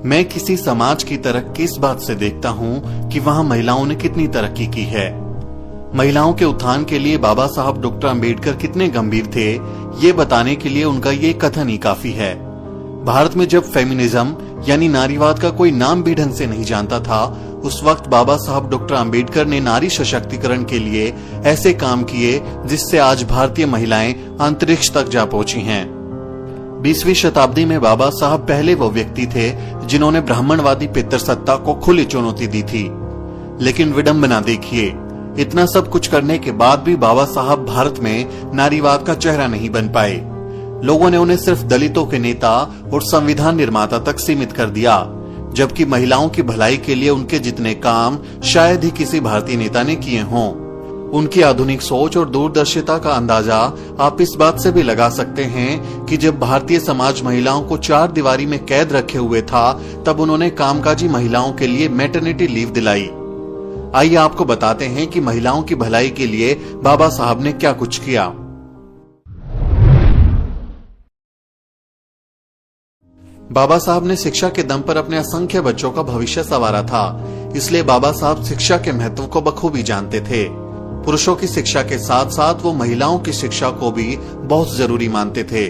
मैं किसी समाज की तरक्की इस बात से देखता हूँ कि वहाँ महिलाओं ने कितनी तरक्की की है। महिलाओं के उत्थान के लिए बाबा साहब डॉक्टर अंबेडकर कितने गंभीर थे, ये बताने के लिए उनका ये कथन ही काफी है। भारत में जब फेमिनिज्म यानी नारीवाद का कोई नाम भी ढंग से नहीं जानता था, उस वक्त बाबा साहब डॉक्टर अंबेडकर ने नारी सशक्तिकरण के लिए ऐसे काम किए जिससे आज भारतीय महिलाएं अंतरिक्ष तक जा पहुंची हैं। 20वीं शताब्दी में बाबा साहब पहले वो व्यक्ति थे जिन्होंने ब्राह्मणवादी पितृसत्ता को खुली चुनौती दी थी। लेकिन विडंबना देखिए, इतना सब कुछ करने के बाद भी बाबा साहब भारत में नारीवाद का चेहरा नहीं बन पाए। लोगों ने उन्हें सिर्फ दलितों के नेता और संविधान निर्माता तक सीमित कर दिया, जबकि महिलाओं की भलाई के लिए उनके जितने काम शायद ही किसी भारतीय नेता ने किए हों। उनकी आधुनिक सोच और दूरदर्शिता का अंदाजा आप इस बात से भी लगा सकते हैं कि जब भारतीय समाज महिलाओं को चार दीवारी में कैद रखे हुए था, तब उन्होंने कामकाजी महिलाओं के लिए मैटरनिटी लीव दिलाई। आइए आपको बताते हैं कि महिलाओं की भलाई के लिए बाबा साहब ने क्या कुछ किया। बाबा साहब ने शिक्षा के दम पर अपने असंख्य बच्चों का भविष्य संवारा था, इसलिए बाबा साहब शिक्षा के महत्व को बखूबी जानते थे। पुरुषों की शिक्षा के साथ साथ वो महिलाओं की शिक्षा को भी बहुत जरूरी मानते थे।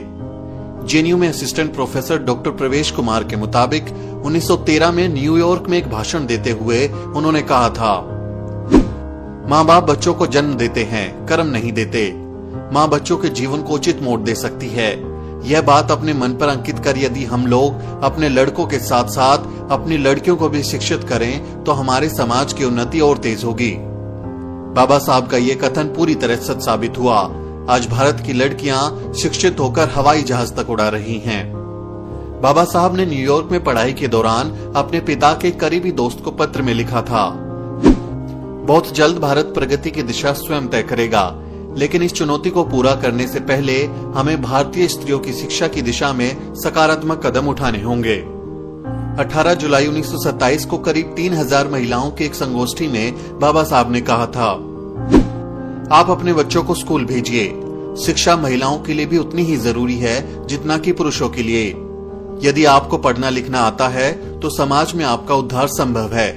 जेएनयू में असिस्टेंट प्रोफेसर डॉक्टर प्रवेश कुमार के मुताबिक 1913 में न्यूयॉर्क में एक भाषण देते हुए उन्होंने कहा था, माँ बाप बच्चों को जन्म देते हैं, कर्म नहीं देते। माँ बच्चों के जीवन को उचित मोड़ दे सकती है। यह बात अपने मन पर अंकित कर यदि हम लोग अपने लड़कों के साथ साथ अपनी लड़कियों को भी शिक्षित करें तो हमारे समाज की उन्नति और तेज होगी। बाबा साहब का यह कथन पूरी तरह सच साबित हुआ। आज भारत की लड़कियां शिक्षित होकर हवाई जहाज तक उड़ा रही हैं। बाबा साहब ने न्यूयॉर्क में पढ़ाई के दौरान अपने पिता के करीबी दोस्त को पत्र में लिखा था, बहुत जल्द भारत प्रगति की दिशा स्वयं तय करेगा, लेकिन इस चुनौती को पूरा करने से पहले हमें भारतीय स्त्रियों की शिक्षा की दिशा में सकारात्मक कदम उठाने होंगे। 18 जुलाई 1927 को करीब 3000 महिलाओं की एक संगोष्ठी में बाबा साहब ने कहा था, आप अपने बच्चों को स्कूल भेजिए। शिक्षा महिलाओं के लिए भी उतनी ही जरूरी है जितना कि पुरुषों के लिए। यदि आपको पढ़ना लिखना आता है तो समाज में आपका उद्धार संभव है।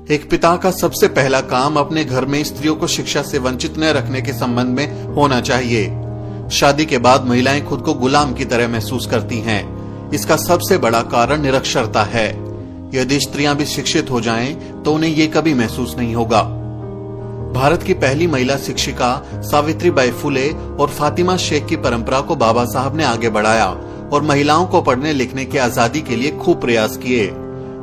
एक पिता का सबसे पहला काम अपने घर में स्त्रियों को शिक्षा से वंचित न रखने के संबंध में होना चाहिए। शादी के बाद महिलाएं खुद को गुलाम की तरह महसूस करती हैं। इसका सबसे बड़ा कारण निरक्षरता है। यदि स्त्रियां भी शिक्षित हो जाएं तो उन्हें ये कभी महसूस नहीं होगा। भारत की पहली महिला शिक्षिका सावित्रीबाई फुले और फातिमा शेख की परंपरा को बाबा साहब ने आगे बढ़ाया और महिलाओं को पढ़ने लिखने की आजादी के लिए खूब प्रयास किए।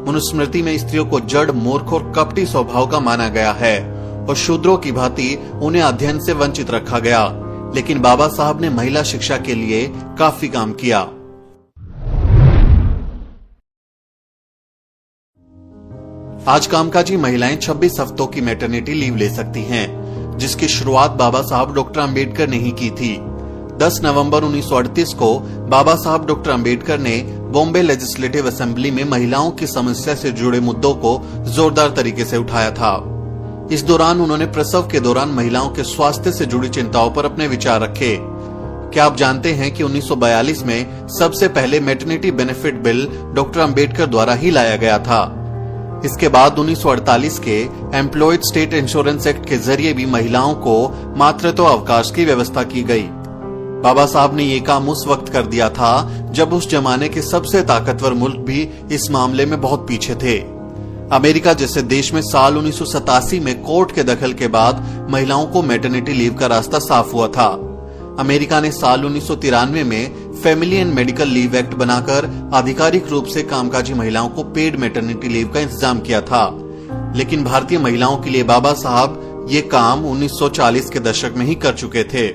मनुस्मृति में स्त्रियों को जड़, मूर्ख और कपटी स्वभाव का माना गया है और शूद्रों की भांति उन्हें अध्ययन से वंचित रखा गया। लेकिन बाबा साहब ने महिला शिक्षा के लिए काफी काम किया। आज कामकाजी महिलाएं 26 हफ्तों की मैटरनिटी लीव ले सकती हैं, जिसकी शुरुआत बाबा साहब डॉक्टर अंबेडकर ने ही की थी। 10 नवंबर 1938 को बाबा साहब डॉक्टर अंबेडकर ने बॉम्बे लेजिस्लेटिव असेंबली में महिलाओं की समस्या से जुड़े मुद्दों को जोरदार तरीके से उठाया था। इस दौरान उन्होंने प्रसव के दौरान महिलाओं के स्वास्थ्य से जुड़ी चिंताओं पर अपने विचार रखे। क्या आप जानते हैं कि 1942 में सबसे पहले maternity benefit bill doctor Ambedkar द्वारा ही लाया गया था। इसके बाद 1948 के एम्प्लॉयड स्टेट इंश्योरेंस एक्ट के जरिए भी महिलाओं को मातृत्व अवकाश की व्यवस्था की गई। बाबा साहब ने ये काम उस वक्त कर दिया था जब उस जमाने के सबसे ताकतवर मुल्क भी इस मामले में बहुत पीछे थे। अमेरिका जैसे देश में साल 1987 में कोर्ट के दखल के बाद महिलाओं को मैटरनिटी लीव का रास्ता साफ हुआ था। अमेरिका ने साल 1993 में family and medical leave act बनाकर आधिकारिक रूप से कामकाजी महिलाओं को पेड मैटरनिटी लीव का इंतजाम किया था। लेकिन भारतीय महिलाओं के लिए बाबा साहब ये काम 1940 के दशक में ही कर चुके थे।